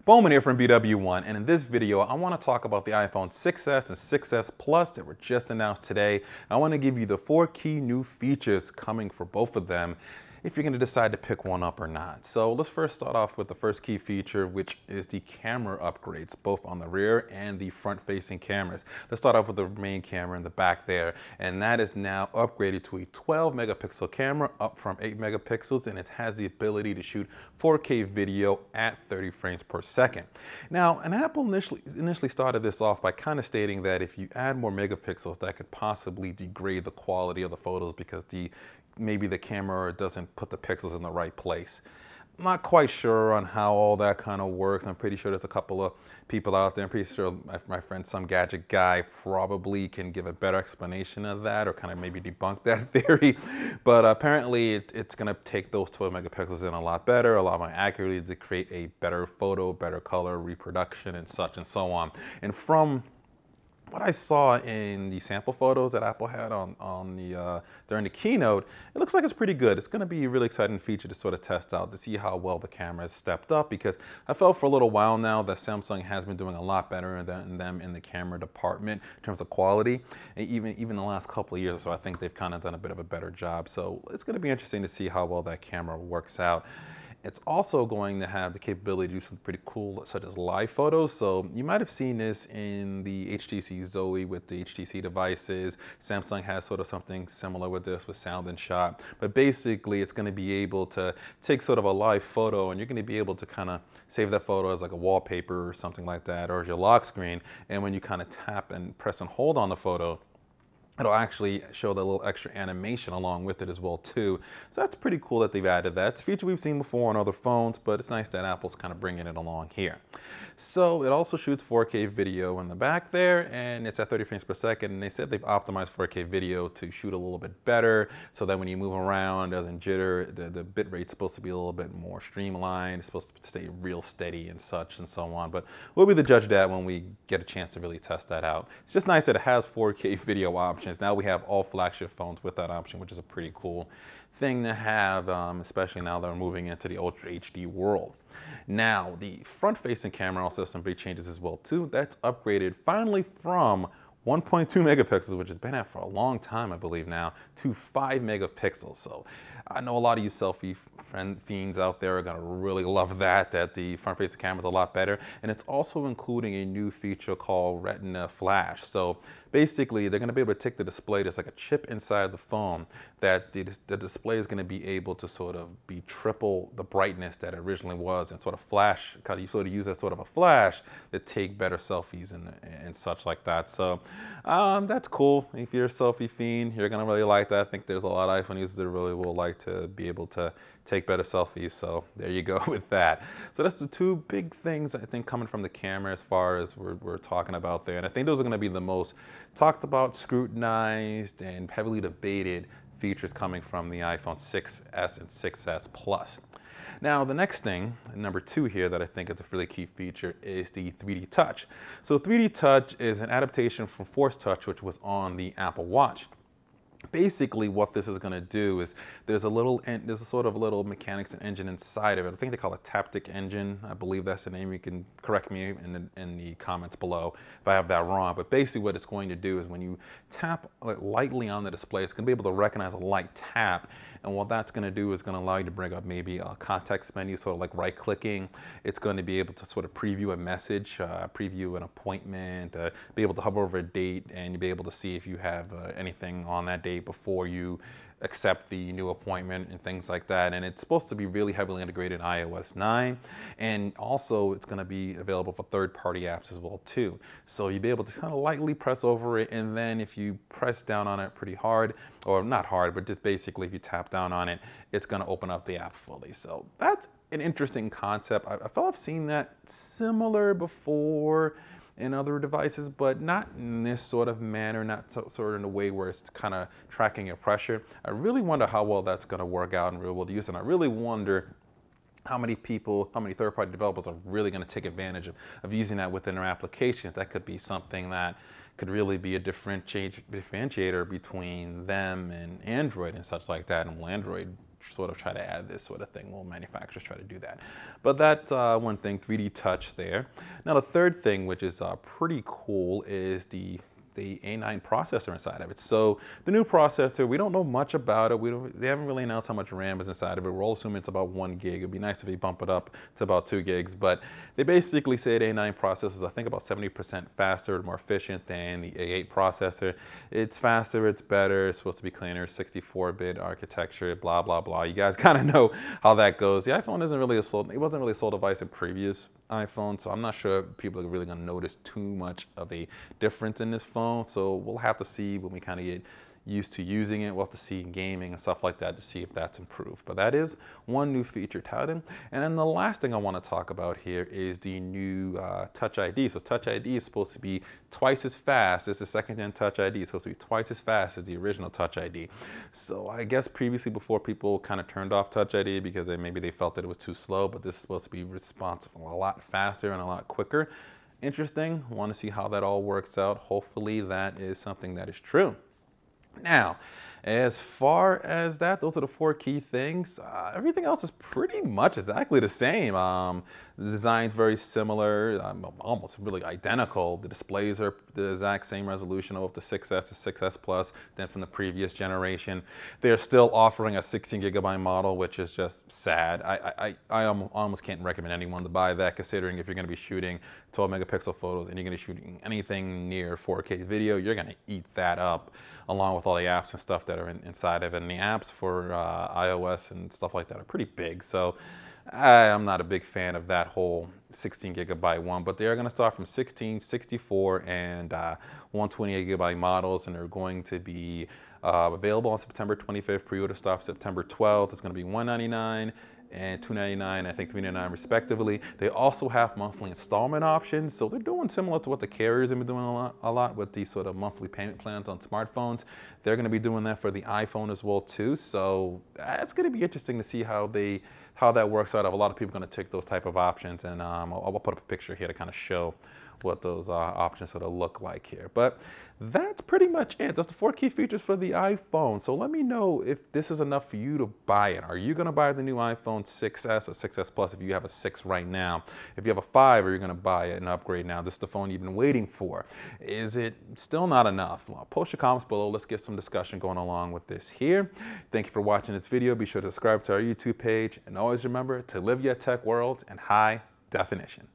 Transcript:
BWOne here from BWOne, and in this video I want to talk about the iPhone 6s and 6s Plus that were just announced today. I want to give you the 4 key new features coming for both of them if you're going to decide to pick one up or not. So let's first start off with the first key feature, which is the camera upgrades, both on the rear and the front-facing cameras. Let's start off with the main camera in the back there, and that is now upgraded to a 12 megapixel camera, up from 8 megapixels, and it has the ability to shoot 4K video at 30 frames per second. Now, and Apple initially started this off by kind of stating that if you add more megapixels, that could possibly degrade the quality of the photos because maybe the camera doesn't put the pixels in the right place. I'm not quite sure on how all that kind of works. I'm pretty sure there's a couple of people out there. I'm pretty sure my friend SomeGadgetGuy probably can give a better explanation of that or kind of maybe debunk that theory. But apparently it's going to take those 12 megapixels in a lot better, a lot more accurately to create a better photo, better color reproduction and such and so on. And from what I saw in the sample photos that Apple had during the keynote, it looks like it's pretty good. It's going to be a really exciting feature to sort of test out to see how well the camera has stepped up, because I felt for a little while now that Samsung has been doing a lot better than them in the camera department in terms of quality. And even the last couple of years or so, I think they've kind of done a bit of a better job. So it's going to be interesting to see how well that camera works out. It's also going to have the capability to do something pretty cool, such as live photos. So you might have seen this in the HTC Zoe with the HTC devices. Samsung has sort of something similar with this with Sound and Shot. But basically, it's going to be able to take sort of a live photo, and you're going to be able to kind of save that photo as like a wallpaper or something like that, or as your lock screen. And when you kind of tap and press and hold on the photo, it'll actually show the little extra animation along with it as well too. So that's pretty cool that they've added that. It's a feature we've seen before on other phones, but it's nice that Apple's kind of bringing it along here. So it also shoots 4K video in the back there, and it's at 30 frames per second. And they said they've optimized 4K video to shoot a little bit better, so that when you move around, it doesn't jitter. The bit rate's supposed to be a little bit more streamlined. It's supposed to stay real steady and such and so on. But we'll be the judge of that when we get a chance to really test that out. It's just nice that it has 4K video options. Now we have all flagship phones with that option, which is a pretty cool thing to have, especially now that we're moving into the Ultra HD world. Now, the front-facing camera also has some big changes as well too. That's upgraded finally from 1.2 megapixels, which has been at for a long time, I believe now, to 5 megapixels. So I know a lot of you selfie fiends out there are going to really love that the front-facing camera is a lot better. And it's also including a new feature called Retina Flash. So basically, they're going to be able to take the display, there's like a chip inside the phone, that the display is going to be able to sort of be triple the brightness that it originally was, and sort of flash, kind of sort of use as sort of a flash to take better selfies and such like that. So that's cool. If you're a selfie fiend, you're going to really like that. I think there's a lot of iPhone users that really will like to be able to take better selfies. So there you go with that. So that's the 2 big things I think coming from the camera as far as we're talking about there. And I think those are going to be the most talked about, scrutinized, and heavily debated features coming from the iPhone 6s and 6s Plus. Now, the next thing, number 2 here, that I think is a really key feature is the 3D Touch. So 3D Touch is an adaptation from Force Touch, which was on the Apple Watch. Basically, what this is going to do is there's a sort of little mechanics and engine inside of it. I think they call it Taptic Engine. I believe that's the name. You can correct me in the comments below if I have that wrong. But basically, what it's going to do is when you tap lightly on the display, it's going to be able to recognize a light tap. And what that's going to do is going to allow you to bring up maybe a context menu, sort of like right-clicking. It's going to be able to sort of preview a message, preview an appointment, be able to hover over a date, and you'll be able to see if you have anything on that date before you accept the new appointment and things like that. And it's supposed to be really heavily integrated in iOS 9. And also it's going to be available for third-party apps as well too. So you'll be able to kind of lightly press over it, and then if you press down on it pretty hard, or not hard, but just basically if you tap down on it, it's going to open up the app fully. So that's an interesting concept. I feel I've seen that similar before in other devices, but not in this sort of manner, not sort of in a way where it's kind of tracking your pressure. I really wonder how well that's going to work out in real world use, and I really wonder how many third-party developers are really going to take advantage of using that within their applications. That could be something that could really be a differentiator between them and Android and such like that. And will Android sort of try to add this sort of thing. Well, manufacturers try to do that. But that's one thing, 3D touch there. Now the third thing, which is pretty cool, is the A9 processor inside of it. So the new processor, we don't know much about it. They haven't really announced how much RAM is inside of it. We're all assuming it's about 1 gig. It'd be nice if they bump it up to about 2 gigs, but they basically said A9 processor is, I think, about 70% faster, more efficient than the A8 processor. It's faster, it's better, it's supposed to be cleaner, 64-bit architecture, blah, blah, blah. You guys kind of know how that goes. The iPhone isn't really it wasn't really a sole device in previous iPhone, so I'm not sure people are really going to notice too much of a difference in this phone. So we'll have to see when we kind of get used to using it. We'll have to see in gaming and stuff like that to see if that's improved. But that is one new feature touted. And then the last thing I want to talk about here is the new Touch ID. So Touch ID is supposed to be twice as fast as the second-gen Touch ID. It's supposed to be twice as fast as the original Touch ID. So I guess previously, before, people kind of turned off Touch ID because maybe they felt that it was too slow, but this is supposed to be responsive a lot faster and a lot quicker. Interesting. I want to see how that all works out. Hopefully that is something that is true. Now, as far as that, those are the 4 key things. Everything else is pretty much exactly the same. The design's very similar, almost really identical. The displays are the exact same resolution of the 6S to 6S Plus than from the previous generation. They're still offering a 16GB model, which is just sad. I almost can't recommend anyone to buy that, considering if you're going to be shooting 12 megapixel photos and you're going to be shooting anything near 4K video, you're going to eat that up, along with all the apps and stuff that are inside of it. And the apps for iOS and stuff like that are pretty big. So I'm not a big fan of that whole 16GB one, but they're going to start from 16, 64, and 128GB models, and they're going to be available on September 25th. Pre-order starts September 12th. It's going to be $199 and $299, I think $399 respectively. They also have monthly installment options, so they're doing similar to what the carriers have been doing a lot with these sort of monthly payment plans on smartphones. They're going to be doing that for the iPhone as well too. So it's going to be interesting to see how that works out. A lot of people are going to take those type of options, and I'll put up a picture here to kind of show what those options sort of look like here. But that's pretty much it. That's the 4 key features for the iPhone. So let me know if this is enough for you to buy it. Are you going to buy the new iPhone 6S or 6S Plus if you have a 6 right now? If you have a 5, are you going to buy it and upgrade now? This is the phone you've been waiting for. Is it still not enough? Well, post your comments below. Let's get some discussion going along with this here. Thank you for watching this video. Be sure to subscribe to our YouTube page. And always remember to live your tech world in high definition.